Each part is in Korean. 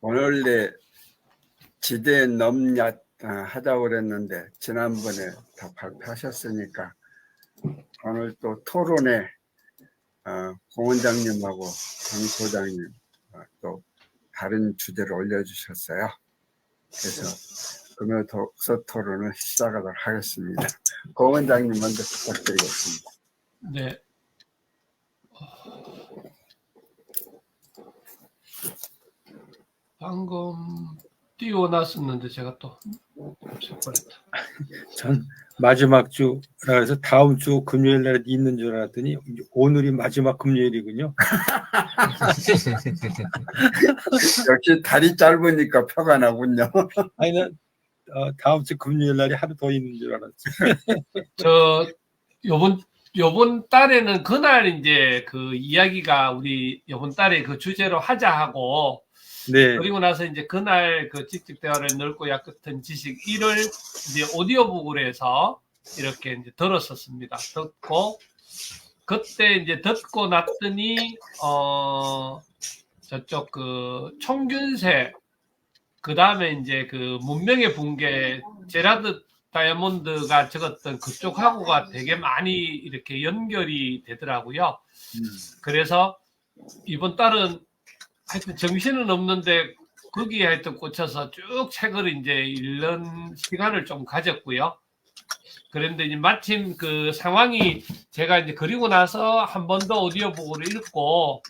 원래 지대 넘야 하자고 그랬는데 지난번에 다 발표하셨으니까 오늘 또 토론에 공 원장님하고 강 소장님 또 다른 주제를 올려주셨어요. 그래서 금요 독서 토론을 시작하도록 하겠습니다. 공 원장님 먼저 부탁드리겠습니다. 네. 방금 띄워놨었는데 제가 또 없애버렸다. 전 마지막 주라 해서 다음 주 금요일 날에 있는 줄 알았더니 오늘이 마지막 금요일이군요. 역시 다리 짧으니까 표가 나군요. 아니 난 다음 주 금요일 날이 하루 더 있는 줄 알았지. 저 요번 달에는 그날 이제 그 이야기가 우리 요번 달에 그 주제로 하자 하고 네. 그리고 나서 이제 그날 그 직접 대화를 넓고 약 같은 지식 1을 이제 오디오북으로 해서 이렇게 이제 들었었습니다. 듣고 그때 이제 듣고 났더니 저쪽 그 총균세 그 다음에 이제 그 문명의 붕괴 제라드 다이아몬드가 적었던 그쪽하고가 되게 많이 이렇게 연결이 되더라고요. 그래서 이번 달은 하여튼 정신은 없는데 거기에 하여튼 꽂혀서 쭉 책을 이제 읽는 시간을 좀 가졌고요. 그런데 이제 마침 그 상황이 제가 이제 그리고 나서 한 번 더 오디오북으로 읽고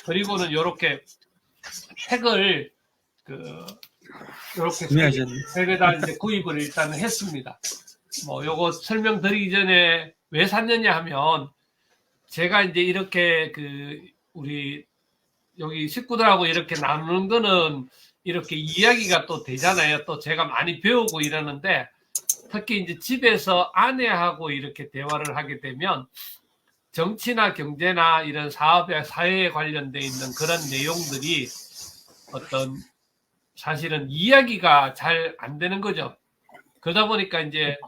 그리고는 요렇게 책을 요렇게 책에다 이제 구입을 일단 했습니다. 뭐 요거 설명드리기 전에 왜 샀느냐 하면 제가 이제 이렇게 우리 여기 식구들하고 이렇게 나누는 거는 이렇게 이야기가 또 되잖아요. 또 제가 많이 배우고 이러는데 특히 이제 집에서 아내하고 이렇게 대화를 하게 되면 정치나 경제나 이런 사업에 사회에 관련돼 있는 그런 내용들이 어떤 사실은 이야기가 잘 안 되는 거죠. 그러다 보니까 이제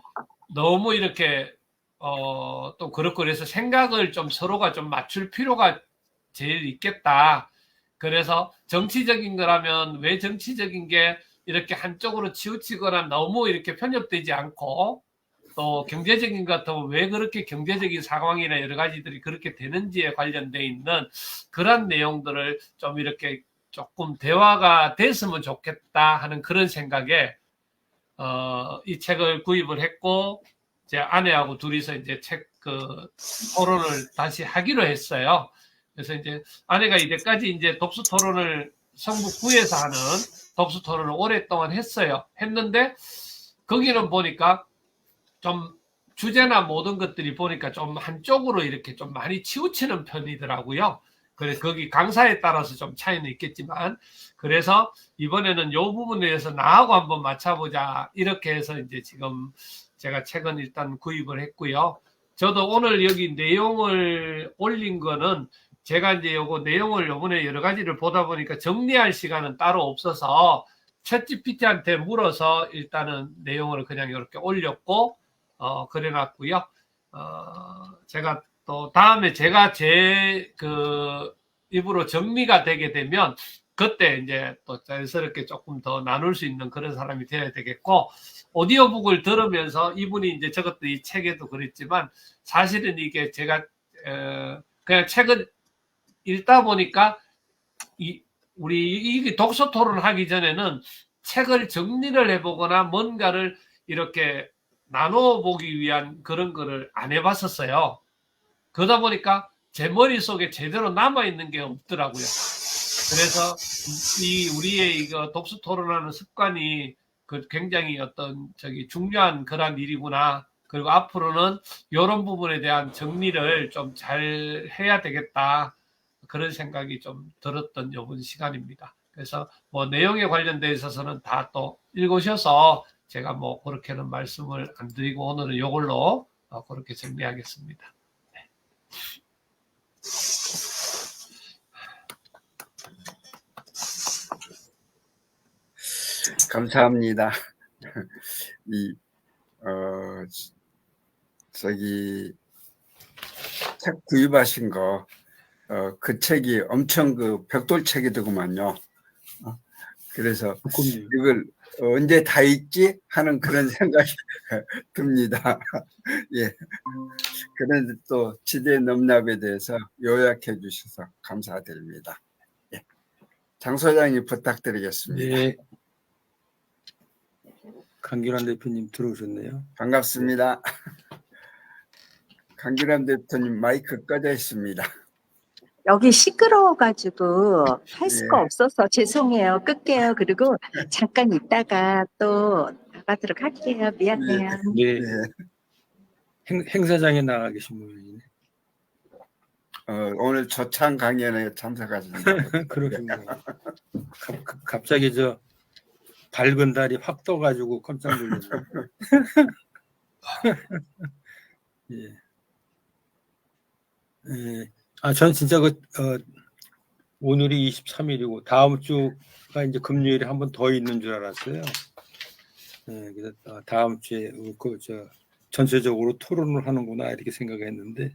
너무 이렇게 또 그렇고 그래서 생각을 좀 서로가 좀 맞출 필요가 제일 있겠다. 그래서 정치적인 거라면 왜 정치적인 게 이렇게 한쪽으로 치우치거나 너무 이렇게 편협되지 않고 또 경제적인 것 같으면 왜 그렇게 경제적인 상황이나 여러 가지들이 그렇게 되는지에 관련돼 있는 그런 내용들을 좀 이렇게 조금 대화가 됐으면 좋겠다 하는 그런 생각에 이 책을 구입을 했고 제 아내하고 둘이서 이제 책 토론을 다시 하기로 했어요. 그래서 이제 아내가 이제까지 이제 독서 토론을 성북구에서 하는 독서 토론을 오랫동안 했어요. 했는데 거기는 보니까 좀 주제나 모든 것들이 보니까 좀 한쪽으로 이렇게 좀 많이 치우치는 편이더라고요. 그래서 거기 강사에 따라서 좀 차이는 있겠지만 그래서 이번에는 요 부분에 대해서 나하고 한번 맞춰보자 이렇게 해서 이제 지금 제가 책은 일단 구입을 했고요. 저도 오늘 여기 내용을 올린 거는 제가 이제 요거 내용을 요번에 여러 가지를 보다 보니까 정리할 시간은 따로 없어서 챗GPT한테 물어서 일단은 내용을 그냥 이렇게 올렸고 그래놨고요. 제가 또 다음에 제가 제 입으로 정리가 되게 되면 그때 이제 또 자연스럽게 조금 더 나눌 수 있는 그런 사람이 되어야 되겠고 오디오북을 들으면서 이분이 이제 적었던 이 책에도 그랬지만 사실은 이게 제가 그냥 책을 읽다 보니까 우리 이 독서 토론을 하기 전에는 책을 정리를 해보거나 뭔가를 이렇게 나눠보기 위한 그런 거를 안 해봤었어요. 그러다 보니까 제 머릿속에 제대로 남아있는 게 없더라고요. 그래서 우리의 이거 독서 토론하는 습관이 굉장히 어떤 중요한 그런 일이구나. 그리고 앞으로는 이런 부분에 대한 정리를 좀 잘 해야 되겠다. 그런 생각이 좀 들었던 요번 시간입니다. 그래서 뭐 내용에 관련돼 있어서는 다 또 읽으셔서 제가 뭐 그렇게는 말씀을 안 드리고 오늘은 이걸로 그렇게 정리하겠습니다. 네. 감사합니다. 책 구입하신 거, 그 책이 엄청 벽돌책이더구만요. 그래서 그럼요. 이걸 언제 다 읽지 하는 그런 생각이 듭니다. 예. 그런데 또 지대 넘납에 대해서 요약해 주셔서 감사드립니다. 예. 장 소장님 부탁드리겠습니다. 네. 강길환 대표님 들어오셨네요. 반갑습니다. 강기람 대표님 마이크 꺼져 있습니다. 여기 시끄러워가지고 할 수가 예. 없어서 죄송해요. 끌게요. 그리고 잠깐 있다가 또 나가도록 할게요. 미안해요. 네. 예. 행사장에 나가 계신 분이네. 오늘 조창 강연에 참석하신다고. 그러시군요. 갑자기 저 밝은 달이 확 떠가지고 깜짝 놀랐네. 예. 예. 전 진짜 오늘이 23일이고 다음 주가 이제 금요일에 한 번 더 있는 줄 알았어요. 예, 그래서 다음 주에 전체적으로 토론을 하는구나 이렇게 생각했는데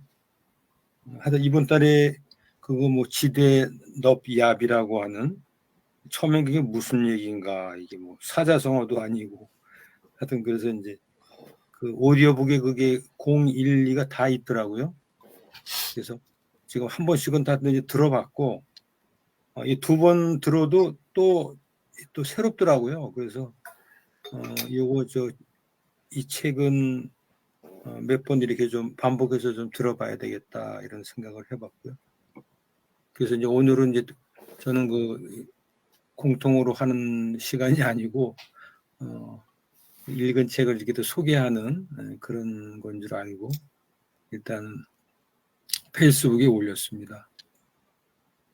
하여튼 이번 달에 그거 뭐 지대 넙yap이라고 하는 처음엔 그게 무슨 얘기인가 이게 뭐 사자성어도 아니고 하여튼 그래서 이제 그 오디오북에 그게 012가 다 있더라고요. 그래서 지금 한 번씩은 다 이제 들어봤고 이 두 번 들어도 또 새롭더라고요. 그래서 요거 이 책은 몇 번 이렇게 좀 반복해서 좀 들어봐야 되겠다 이런 생각을 해봤고요. 그래서 이제 오늘은 이제 저는 그 공통으로 하는 시간이 아니고 읽은 책을 이렇게 또 소개하는 그런 건 줄 알고 일단 페이스북에 올렸습니다.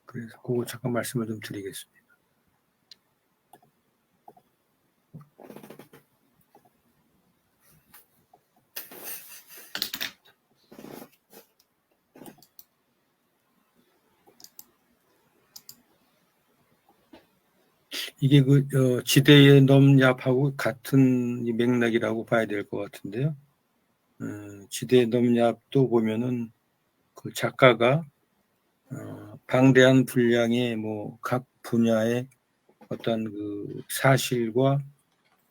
그래서 그거 잠깐 말씀을 좀 드리겠습니다. 이게 지대의 넘yap하고 같은 이 맥락이라고 봐야 될 것 같은데요. 지대의 넘yap도 보면은 그 작가가 방대한 분량의 뭐 각 분야의 어떤 그 사실과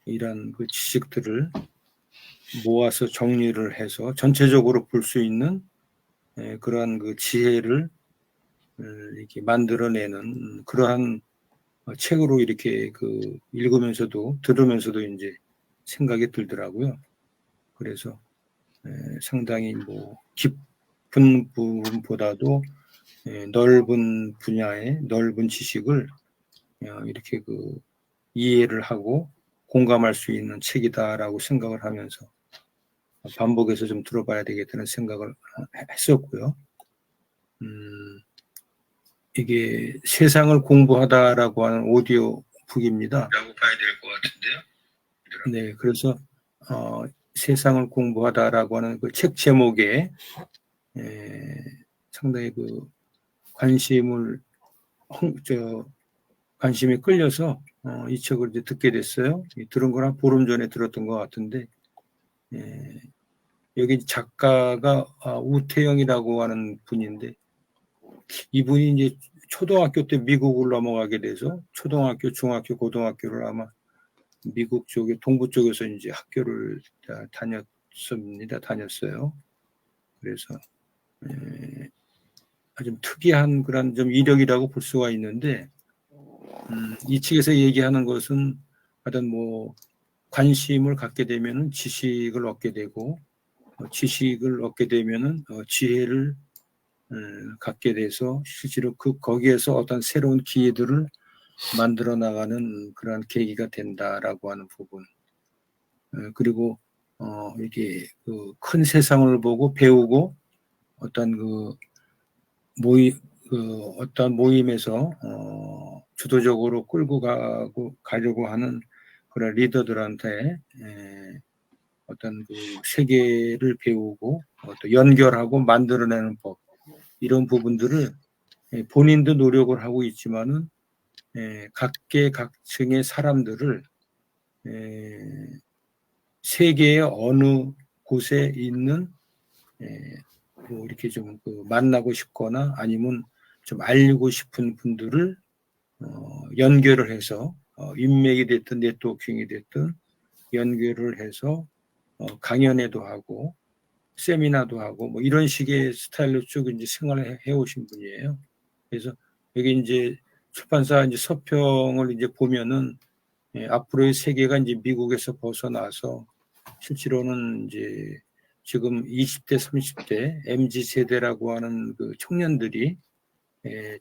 이런 그 지식들을 모아서 정리를 해서 전체적으로 볼 수 있는 그러한 그 지혜를 이렇게 만들어내는 그러한 책으로 이렇게 그 읽으면서도 들으면서도 이제 생각이 들더라고요. 그래서 상당히 뭐 깊은 부분보다도 넓은 분야의 넓은 지식을 이렇게 그 이해를 하고 공감할 수 있는 책이다라고 생각을 하면서 반복해서 좀 들어봐야 되겠다는 생각을 했었고요. 이게 세상을 공부하다라고 하는 오디오 북입니다. 라고 봐야 될 것 같은데요. 네, 그래서 세상을 공부하다라고 하는 그 책 제목에 상당히 그 관심이 끌려서 이 책을 이제 듣게 됐어요. 들은 건 한 보름 전에 들었던 것 같은데 여기 작가가 우태영이라고 하는 분인데 이분이 이제 초등학교 때 미국을 넘어가게 돼서 초등학교, 중학교, 고등학교를 아마 미국 쪽에 동부 쪽에서 이제 학교를 다녔어요. 그래서 아주 특이한 그런 좀 이력이라고 볼 수가 있는데 이 책에서 얘기하는 것은 하여튼 뭐 관심을 갖게 되면은 지식을 얻게 되고 지식을 얻게 되면은 지혜를 갖게 돼서 실제로 거기에서 어떤 새로운 기회들을 만들어 나가는 그런 계기가 된다라고 하는 부분. 그리고 이렇게 그 큰 세상을 보고 배우고 어떤 어떤 모임에서 주도적으로 끌고 가려고 하는 그런 리더들한테 어떤 그 세계를 배우고 또 연결하고 만들어내는 법 이런 부분들을 본인도 노력을 하고 있지만은 각계각층의 사람들을 세계의 어느 곳에 있는 뭐 이렇게 좀 만나고 싶거나 아니면 좀 알리고 싶은 분들을 연결을 해서 인맥이 됐든 네트워킹이 됐든 연결을 해서 강연회도 하고 세미나도 하고 뭐 이런 식의 스타일로 쭉 이제 생활을 해오신 분이에요. 그래서 여기 이제 출판사 이제 서평을 이제 보면은 앞으로의 세계가 이제 미국에서 벗어나서 실제로는 이제 지금 20대, 30대 MZ 세대라고 하는 그 청년들이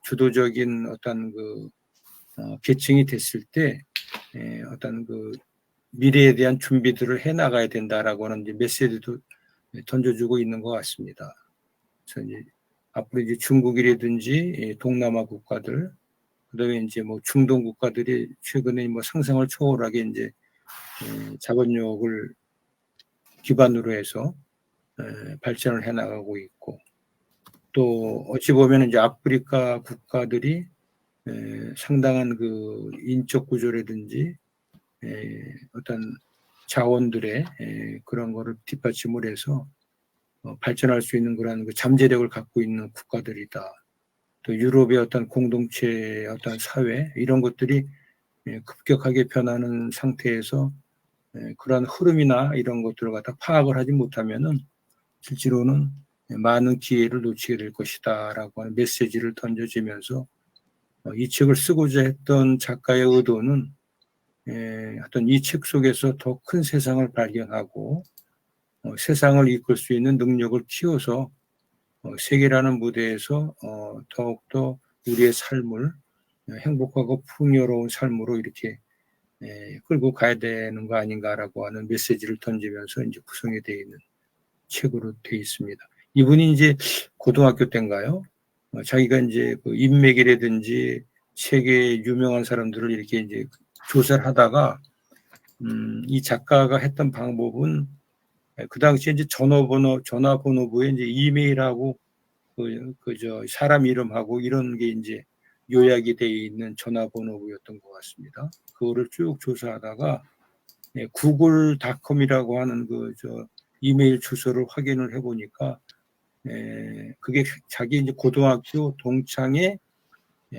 주도적인 어떤 그 계층이 됐을 때 어떤 그 미래에 대한 준비들을 해 나가야 된다라고 하는 이제 메시지도 던져주고 있는 것 같습니다. 그래서 이제 앞으로 이제 중국이라든지 동남아 국가들, 그다음에 이제 뭐 중동 국가들이 최근에 뭐 상상을 초월하게 이제 자본력을 기반으로 해서 발전을 해 나가고 있고, 또 어찌 보면 이제 아프리카 국가들이 상당한 그 인적 구조라든지 어떤 자원들의 그런 거를 뒷받침을 해서 발전할 수 있는 그런 그 잠재력을 갖고 있는 국가들이다. 또 유럽의 어떤 공동체, 어떤 사회 이런 것들이 급격하게 변하는 상태에서 그러한 흐름이나 이런 것들을 갖다 파악을 하지 못하면은 실제로는 많은 기회를 놓치게 될 것이다라고 하는 메시지를 던져지면서 이 책을 쓰고자 했던 작가의 의도는 어떤 이 책 속에서 더 큰 세상을 발견하고 세상을 이끌 수 있는 능력을 키워서 세계라는 무대에서 더욱더 우리의 삶을 행복하고 풍요로운 삶으로 이렇게 끌고 가야 되는 거 아닌가라고 하는 메시지를 던지면서 이제 구성이 되어 있는 책으로 되어 있습니다. 이분이 이제 고등학교 때인가요? 자기가 이제 그 인맥이라든지 세계 유명한 사람들을 이렇게 이제 조사를 하다가 이 작가가 했던 방법은 그 당시에 이제 전화번호부에 이제 이메일하고 저 사람 이름하고 이런 게 이제 요약이 되어 있는 전화번호부였던 것 같습니다. 그거를 쭉 조사하다가 구글닷컴이라고 하는 그 저 이메일 주소를 확인을 해보니까 그게 자기 이제 고등학교 동창의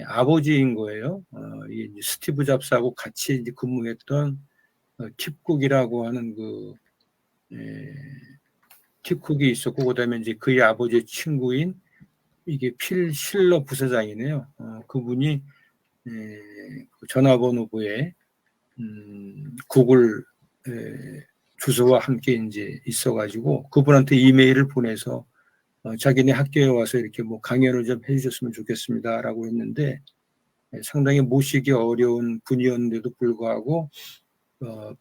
아버지인 거예요. 이게 이제 스티브 잡스하고 같이 이제 근무했던 팁쿡이라고 하는 그 팁쿡이 있었고, 그다음에 이제 그의 아버지의 친구인 이게 필 실러 부사장이네요. 그분이 전화번호부에 구글 주소와 함께 이제 있어가지고 그분한테 이메일을 보내서 자기네 학교에 와서 이렇게 뭐 강연을 좀 해주셨으면 좋겠습니다라고 했는데 상당히 모시기 어려운 분이었는데도 불구하고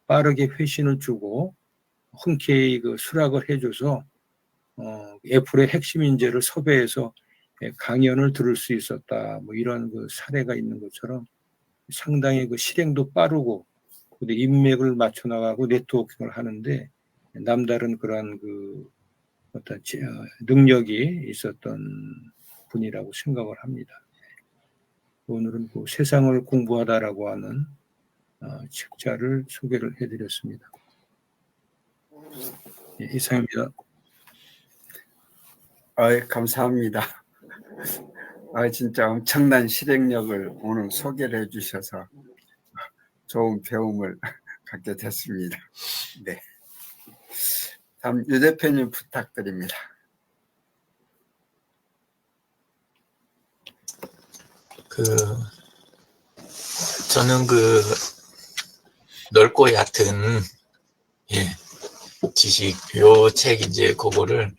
빠르게 회신을 주고 흔쾌히 그 수락을 해줘서 애플의 핵심 인재를 섭외해서 강연을 들을 수 있었다. 뭐 이런 그 사례가 있는 것처럼 상당히 그 실행도 빠르고 인맥을 맞춰 나가고 네트워킹을 하는데 남다른 그러한 그 어떤 능력이 있었던 분이라고 생각을 합니다. 오늘은 그 세상을 공부하다라고 하는 책자를 소개를 해드렸습니다. 이상입니다. 감사합니다. 진짜 엄청난 실행력을 오늘 소개를 해주셔서 좋은 배움을 갖게 됐습니다. 네. 다음 유 대표님 부탁드립니다. 저는 넓고 얕은 지식 요 책 이제 그거를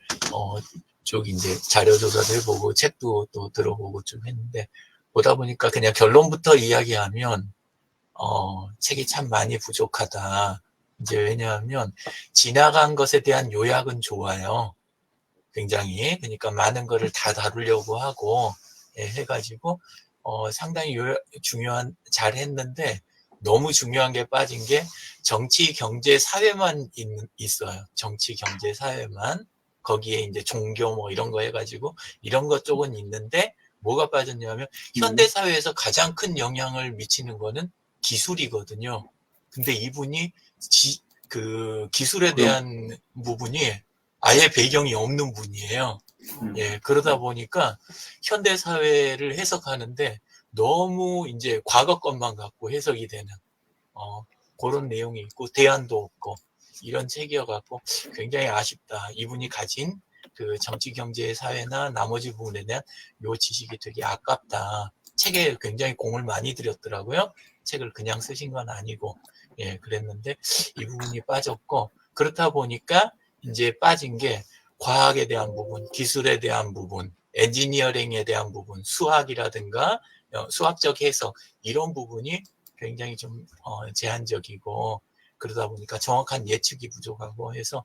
쭉 이제 자료 조사도 해보고 책도 또 들어보고 좀 했는데 보다 보니까 그냥 결론부터 이야기하면 책이 참 많이 부족하다. 이제 왜냐하면 지나간 것에 대한 요약은 좋아요. 굉장히 그러니까 많은 거를 다 다루려고 하고 해가지고 상당히 중요한 잘 했는데 너무 중요한 게 빠진 게 정치, 경제, 사회만 있어요. 정치, 경제, 사회만. 거기에 이제 종교 뭐 이런 거 해가지고 이런 것 쪽은 있는데 뭐가 빠졌냐면 현대사회에서 가장 큰 영향을 미치는 거는 기술이거든요. 근데 이분이 그 기술에 대한 부분이 아예 배경이 없는 분이에요. 그러다 보니까 현대사회를 해석하는데 너무 이제 과거 것만 갖고 해석이 되는 그런 내용이 있고 대안도 없고 이런 책이어갖고 굉장히 아쉽다. 이분이 가진 그 정치, 경제, 사회나 나머지 부분에 대한 요 지식이 되게 아깝다. 책에 굉장히 공을 많이 들였더라고요. 책을 그냥 쓰신 건 아니고, 예, 그랬는데 이 부분이 빠졌고, 그렇다 보니까 이제 빠진 게 과학에 대한 부분, 기술에 대한 부분, 엔지니어링에 대한 부분, 수학이라든가 수학적 해석 이런 부분이 굉장히 좀 제한적이고, 그러다 보니까 정확한 예측이 부족하고 해서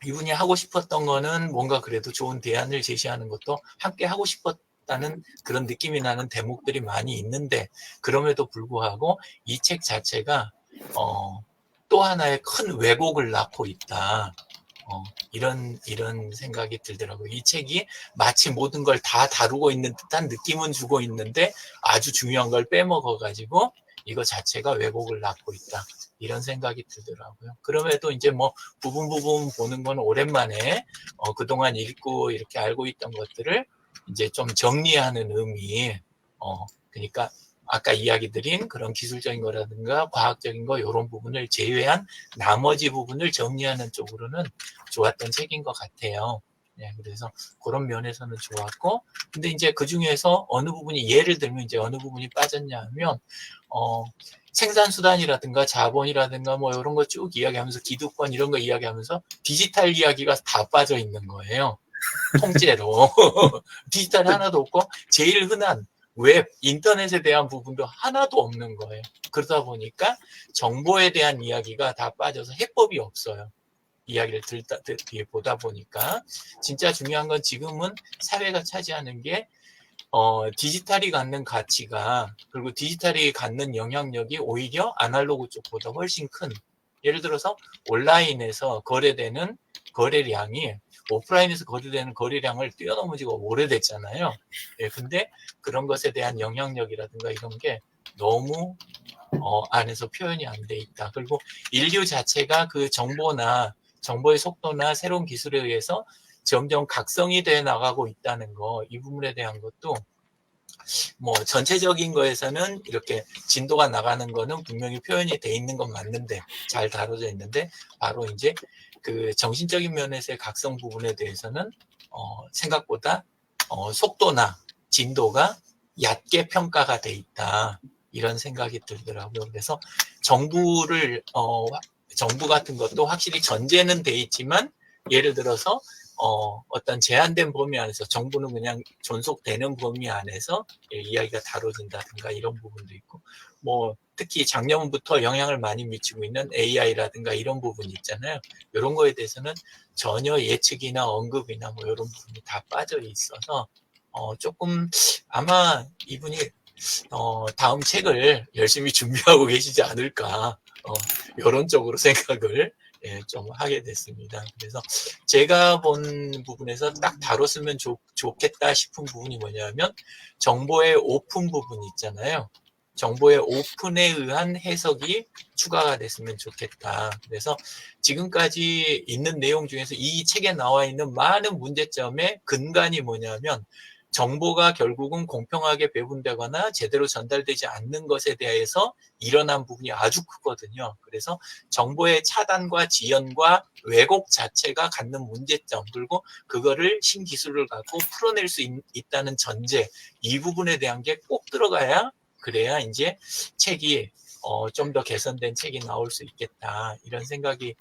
이분이 하고 싶었던 거는 뭔가 그래도 좋은 대안을 제시하는 것도 함께 하고 싶었다는 그런 느낌이 나는 대목들이 많이 있는데, 그럼에도 불구하고 이 책 자체가 또 하나의 큰 왜곡을 낳고 있다. 이런 생각이 들더라고요. 이 책이 마치 모든 걸 다 다루고 있는 듯한 느낌은 주고 있는데 아주 중요한 걸 빼먹어가지고 이거 자체가 왜곡을 낳고 있다. 이런 생각이 들더라고요. 그럼에도 이제 뭐 부분 보는 건 오랜만에 그동안 읽고 이렇게 알고 있던 것들을 이제 좀 정리하는 의미, 그러니까 아까 이야기 드린 그런 기술적인 거라든가 과학적인 거 이런 부분을 제외한 나머지 부분을 정리하는 쪽으로는 좋았던 책인 것 같아요. 네, 그래서 그런 면에서는 좋았고, 근데 이제 그 중에서 어느 부분이, 예를 들면 이제 어느 부분이 빠졌냐 하면, 생산수단이라든가 자본이라든가 뭐 이런 거 쭉 이야기하면서 기득권 이런 거 이야기하면서 디지털 이야기가 다 빠져 있는 거예요. 통째로. 디지털 하나도 없고, 제일 흔한 웹, 인터넷에 대한 부분도 하나도 없는 거예요. 그러다 보니까 정보에 대한 이야기가 다 빠져서 해법이 없어요. 이야기를 보다 보니까. 진짜 중요한 건 지금은 사회가 차지하는 게 디지털이 갖는 가치가, 그리고 디지털이 갖는 영향력이 오히려 아날로그 쪽보다 훨씬 큰, 예를 들어서 온라인에서 거래되는 거래량이 오프라인에서 거래되는 거래량을 뛰어넘은 지가 오래됐잖아요. 예, 근데 그런 것에 대한 영향력이라든가 이런 게 너무 안에서 표현이 안 돼 있다. 그리고 인류 자체가 그 정보의 속도나 새로운 기술에 의해서 점점 각성이 돼 나가고 있다는 거, 이 부분에 대한 것도 뭐 전체적인 거에서는 이렇게 진도가 나가는 거는 분명히 표현이 돼 있는 건 맞는데, 잘 다뤄져 있는데, 바로 이제 그 정신적인 면에서의 각성 부분에 대해서는 생각보다 속도나 진도가 얕게 평가가 돼 있다. 이런 생각이 들더라고요. 그래서 정부 같은 것도 확실히 전제는 돼 있지만, 예를 들어서 어떤 제한된 범위 안에서 정부는 그냥 존속되는 범위 안에서 이야기가 다뤄진다든가 이런 부분도 있고, 뭐 특히 작년부터 영향을 많이 미치고 있는 AI라든가 이런 부분이 있잖아요. 이런 거에 대해서는 전혀 예측이나 언급이나 뭐 이런 부분이 다 빠져 있어서 조금 아마 이분이 다음 책을 열심히 준비하고 계시지 않을까, 이런 쪽으로 생각을 좀 하게 됐습니다. 그래서 제가 본 부분에서 딱 다뤘으면 좋겠다 싶은 부분이 뭐냐면, 정보의 오픈 부분 있잖아요. 정보의 오픈에 의한 해석이 추가가 됐으면 좋겠다. 그래서 지금까지 있는 내용 중에서 이 책에 나와 있는 많은 문제점의 근간이 뭐냐면, 정보가 결국은 공평하게 배분되거나 제대로 전달되지 않는 것에 대해서 일어난 부분이 아주 크거든요. 그래서 정보의 차단과 지연과 왜곡 자체가 갖는 문제점, 그리고 그거를 신기술을 갖고 풀어낼 수 있다는 전제, 이 부분에 대한 게 꼭 들어가야, 그래야 이제 책이 좀 더 개선된 책이 나올 수 있겠다, 이런 생각이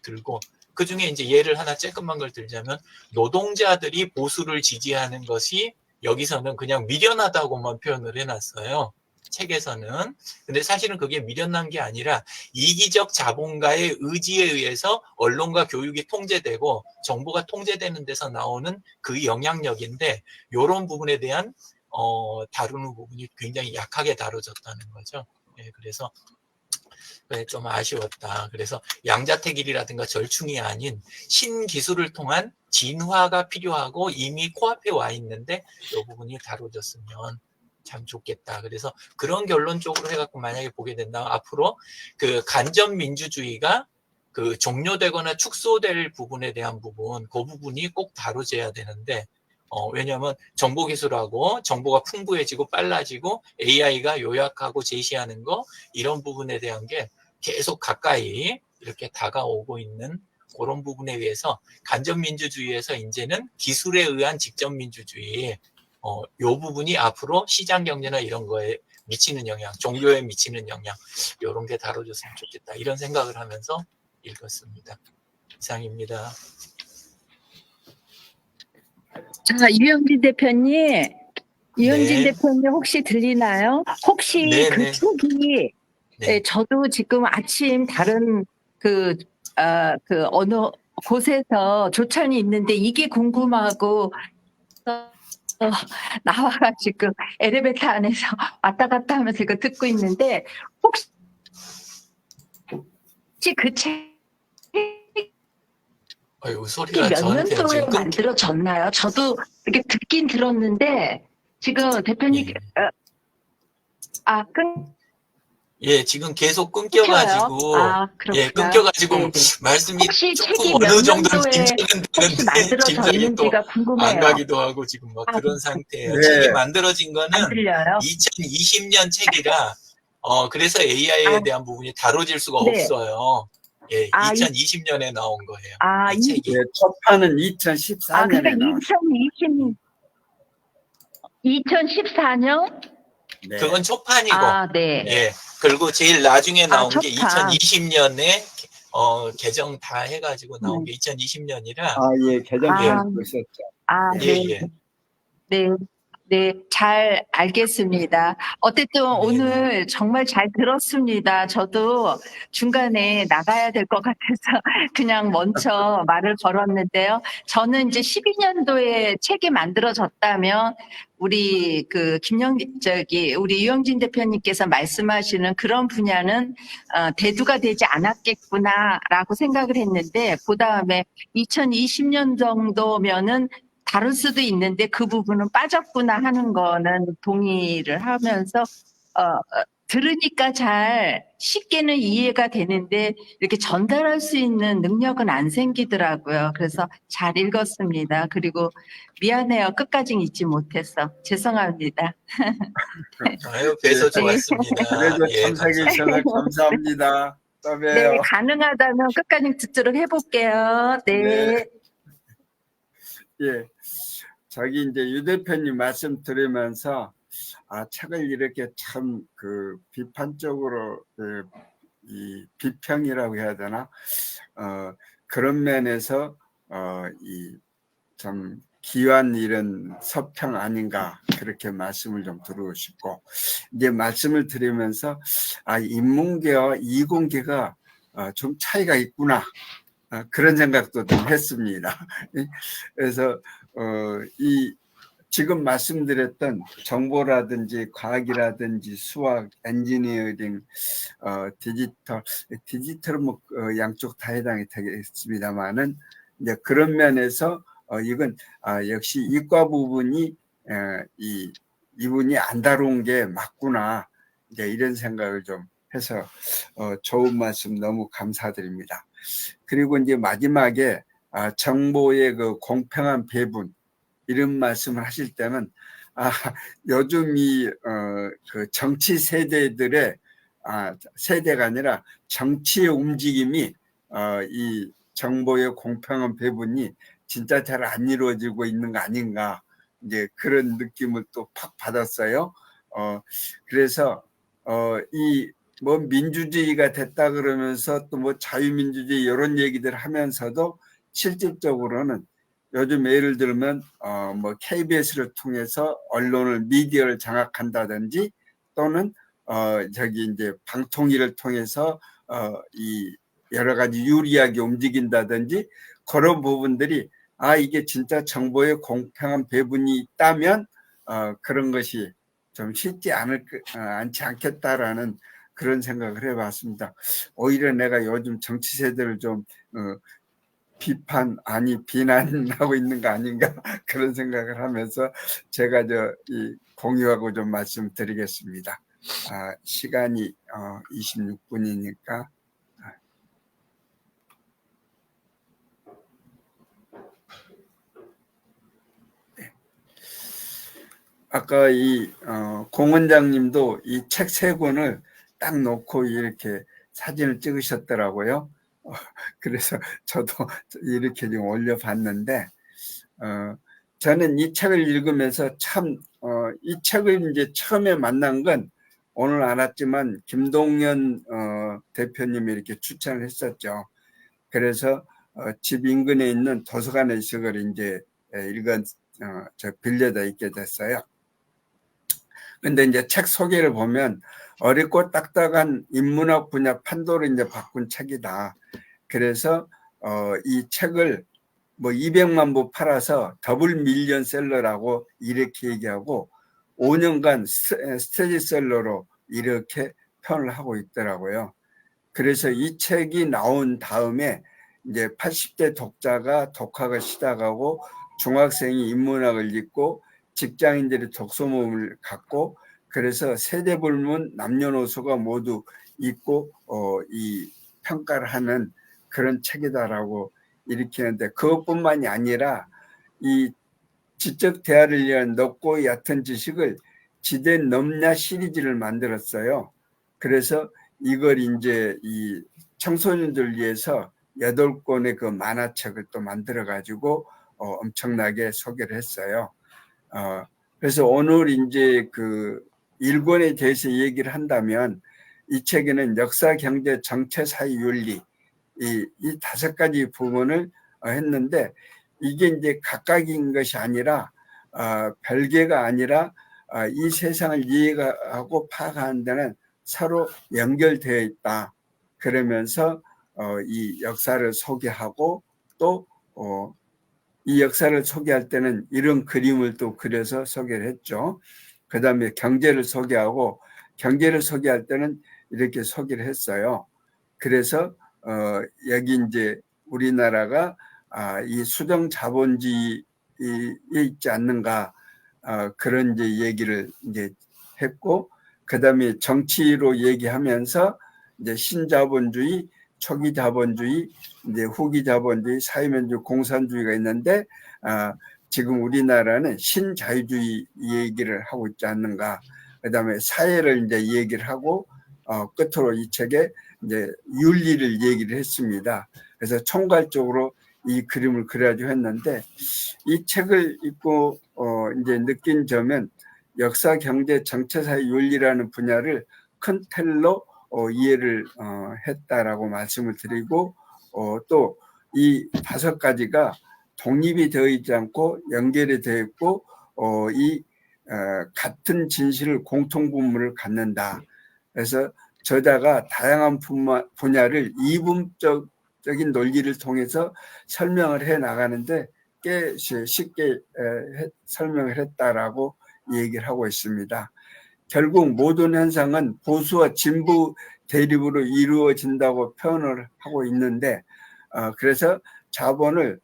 들고, 그 중에 이제 예를 하나 조금만 걸 들자면, 노동자들이 보수를 지지하는 것이 여기서는 그냥 미련하다고만 표현을 해놨어요. 책에서는. 근데 사실은 그게 미련난 게 아니라 이기적 자본가의 의지에 의해서 언론과 교육이 통제되고 정보가 통제되는 데서 나오는 그 영향력인데, 이런 부분에 대한 다루는 부분이 굉장히 약하게 다뤄졌다는 거죠. 예, 그래서 좀 아쉬웠다. 그래서 양자택일이라든가 절충이 아닌 신기술을 통한 진화가 필요하고 이미 코앞에 와 있는데 이 부분이 다뤄졌으면 참 좋겠다. 그래서 그런 결론 쪽으로 해갖고 만약에 보게 된다면, 앞으로 그 간접 민주주의가 그 종료되거나 축소될 부분에 대한 부분, 그 부분이 꼭 다뤄져야 되는데, 왜냐하면 정보기술하고 정보가 풍부해지고 빨라지고 AI가 요약하고 제시하는 거 이런 부분에 대한 게 계속 가까이 이렇게 다가오고 있는 그런 부분에 의해서 간접민주주의에서 이제는 기술에 의한 직접민주주의 요 부분이 앞으로 시장 경제나 이런 거에 미치는 영향, 종교에 미치는 영향 이런 게 다뤄졌으면 좋겠다 이런 생각을 하면서 읽었습니다. 이상입니다. 자, 유영진 대표님, 유영진 네. 대표님 혹시 들리나요? 혹시 네, 그 네. 책이 네. 저도 지금 아침 다른 그 어느 곳에서 조찬이 있는데 이게 궁금하고 나와가지고 엘리베이터 안에서 왔다 갔다 하면서 이거 듣고 있는데 혹시 그 책이 아유, 소리가 몇 저한테는 년도에 지금 만들어졌나요? 저도 이렇게 듣긴 들었는데 지금 대표님 예. 끊겨요? 예, 지금 계속 끊겨가지고, 예, 그렇구나. 끊겨가지고 네네. 말씀이 혹시 조금 책이 몇 어느 정도는 년도에 진전은 혹시 되는데, 진작에 또 만들어졌는지가 안 궁금해요. 가기도 하고 지금 막 그런 상태예요. 책이 네, 만들어진 거는 안 들려요? 2020년 책이라, 그래서 AI에 대한 부분이 다뤄질 수가 네. 없어요. 예, 아, 2020년에 나온 거예요. 이 이, 책이. 예, 초판은 그러니까 2014년에 나왔어요. 2014년? 네, 그건 초판이고, 네. 예. 그리고 제일 나중에 나온 게 초판. 2020년에 개정 다 해가지고 나온 게 2020년이라, 예, 개정판 아, 보셨죠? 예, 예, 네. 예. 네. 네, 잘 알겠습니다. 어쨌든 네네. 오늘 정말 잘 들었습니다. 저도 중간에 나가야 될 것 같아서 그냥 먼저 말을 걸었는데요. 저는 이제 12년도에 책이 만들어졌다면 우리 우리 유영진 대표님께서 말씀하시는 그런 분야는 대두가 되지 않았겠구나라고 생각을 했는데 그 다음에 2020년 정도면은 다를 수도 있는데 그 부분은 빠졌구나 하는 거는 동의를 하면서 들으니까 잘 쉽게는 이해가 되는데 이렇게 전달할 수 있는 능력은 안 생기더라고요. 그래서 잘 읽었습니다. 그리고 미안해요. 끝까지 잊지 못해서 죄송합니다. 아유, 뵈서 좋았습니다. 그래도 예, 참석해 감사합니다. 주셔서 감사합니다. 또 네, 봬요. 가능하다면 끝까지 듣도록 해볼게요. 네, 네. 예. 저기 이제 유 대표님 말씀 들으면서 책을 이렇게 참 그 비판적으로 이 비평이라고 해야 되나 그런 면에서 이 참 귀한 이런 서평 아닌가 그렇게 말씀을 좀 드리고 싶고 이제 말씀을 드리면서 인문계와 이공계가 좀 차이가 있구나 그런 생각도 좀 했습니다. 그래서 이 지금 말씀드렸던 정보라든지 과학이라든지 수학, 엔지니어링, 디지털은 뭐 양쪽 다 해당이 되겠습니다만은 이제 그런 면에서 이건 역시 이과 부분이 이분이 안 다룬 게 맞구나 이제 이런 생각을 좀 해서 좋은 말씀 너무 감사드립니다. 그리고 이제 마지막에 정보의 그 공평한 배분 이런 말씀을 하실 때는 요즘 그 정치 세대들의 세대가 아니라 정치의 움직임이 이 정보의 공평한 배분이 진짜 잘 안 이루어지고 있는 거 아닌가 이제 그런 느낌을 또 팍 받았어요. 그래서 이 뭐 민주주의가 됐다 그러면서 또 뭐 자유민주주의 이런 얘기들 하면서도 실질적으로는 요즘 예를 들면 뭐 KBS를 통해서 언론을 미디어를 장악한다든지 또는 저기 이제 방통위를 통해서 이 여러 가지 유리하게 움직인다든지 그런 부분들이 이게 진짜 정보의 공평한 배분이 있다면 그런 것이 좀 쉽지 않지 않겠다라는 그런 생각을 해봤습니다. 오히려 내가 요즘 정치 세대를 좀 비난하고 있는 거 아닌가 그런 생각을 하면서 제가 공유하고 좀 말씀드리겠습니다. 시간이 26분이니까 아까 이 공 원장님도 이 책 세 권을 딱 놓고 이렇게 사진을 찍으셨더라고요. 그래서 저도 이렇게 좀 올려봤는데 저는 이 책을 읽으면서 참 이 책을 이제 처음에 만난 건 오늘 알았지만 김동연 대표님이 이렇게 추천을 했었죠. 그래서 집 인근에 있는 도서관에서 그걸 이제 빌려다 읽게 됐어요. 근데 이제 책 소개를 보면 어렵고 딱딱한 인문학 분야 판도를 이제 바꾼 책이다. 그래서 이 책을 뭐 200만 부 팔아서 더블 밀리언셀러라고 이렇게 얘기하고 5년간 스테디셀러로 이렇게 표현을 하고 있더라고요. 그래서 이 책이 나온 다음에 이제 80대 독자가 독학을 시작하고 중학생이 인문학을 읽고 직장인들이 독서 모임을 갖고 그래서 세대 불문 남녀노소가 모두 읽고 이 평가를 하는 그런 책이다라고 이렇게 하는데 그것뿐만이 아니라 이 지적 대화를 위한 높고 얕은 지식을 지된 넘냐 시리즈를 만들었어요. 그래서 이걸 이제 이 청소년들 위해서 8권의 그 만화책을 또 만들어 가지고 엄청나게 소개를 했어요. 그래서 오늘 이제 그 1권에 대해서 얘기를 한다면 이 책에는 역사, 경제, 정치, 사회, 윤리 이 5가지 부분을 했는데 이게 이제 각각인 것이 아니라 별개가 아니라 이 세상을 이해하고 파악하는 데는 서로 연결되어 있다. 그러면서 이 역사를 소개하고 또 이 역사를 소개할 때는 이런 그림을 또 그려서 소개를 했죠. 그 다음에 경제를 소개하고 경제를 소개할 때는 이렇게 소개를 했어요. 그래서 여기 이제 우리나라가 이 수령 자본주의에 있지 않는가 그런 이제 얘기를 이제 했고 그 다음에 정치로 얘기하면서 이제 신자본주의, 초기 자본주의, 이제 후기 자본주의, 사회민주주의, 공산주의가 있는데 지금 우리나라는 신자유주의 얘기를 하고 있지 않는가. 그다음에 사회를 이제 얘기를 하고 끝으로 이 책에 이제 윤리를 얘기를 했습니다. 그래서 총괄적으로 이 그림을 그려가지고 했는데 이 책을 읽고 이제 느낀 점은 역사, 경제, 정치, 사회, 윤리라는 분야를 큰 틀로 이해를 했다라고 말씀을 드리고 또 이 5가지가 독립이 되어 있지 않고 연결이 되어 있고 이 같은 진실을 공통분모를 갖는다. 그래서 저자가 다양한 분야를 이분적인 논리를 통해서 설명을 해 나가는데 꽤 쉽게 설명을 했다라고 얘기를 하고 있습니다. 결국 모든 현상은 보수와 진보 대립으로 이루어진다고 표현을 하고 있는데 그래서 자본을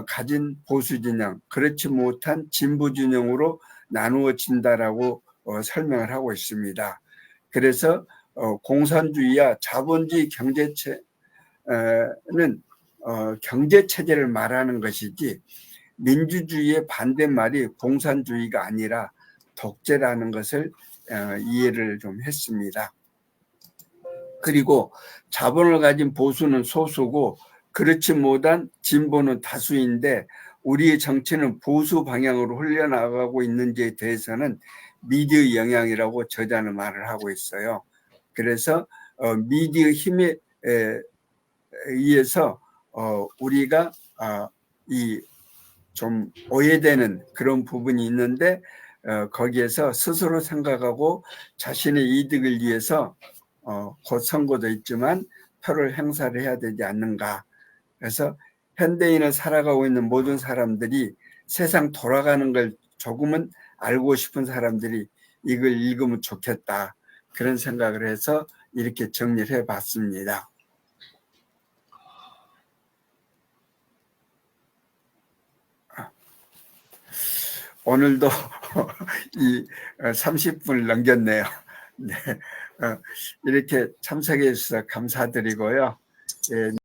가진 보수 진영, 그렇지 못한 진보 진영으로 나누어진다라고 설명을 하고 있습니다. 그래서 공산주의와 자본주의 경제체는 경제체제를 말하는 것이지 민주주의의 반대말이 공산주의가 아니라 독재라는 것을 이해를 좀 했습니다. 그리고 자본을 가진 보수는 소수고 그렇지 못한 진보는 다수인데 우리의 정치는 보수 방향으로 흘러나가고 있는지에 대해서는 미디어의 영향이라고 저자는 말을 하고 있어요. 그래서 미디어 힘에 의해서 우리가 이 좀 오해되는 그런 부분이 있는데 거기에서 스스로 생각하고 자신의 이득을 위해서 곧 선거도 있지만 표를 행사를 해야 되지 않는가. 그래서 현대인을 살아가고 있는 모든 사람들이 세상 돌아가는 걸 조금은 알고 싶은 사람들이 이걸 읽으면 좋겠다. 그런 생각을 해서 이렇게 정리를 해봤습니다. 오늘도 이 30분을 넘겼네요. 네, 이렇게 참석해 주셔서 감사드리고요. 예.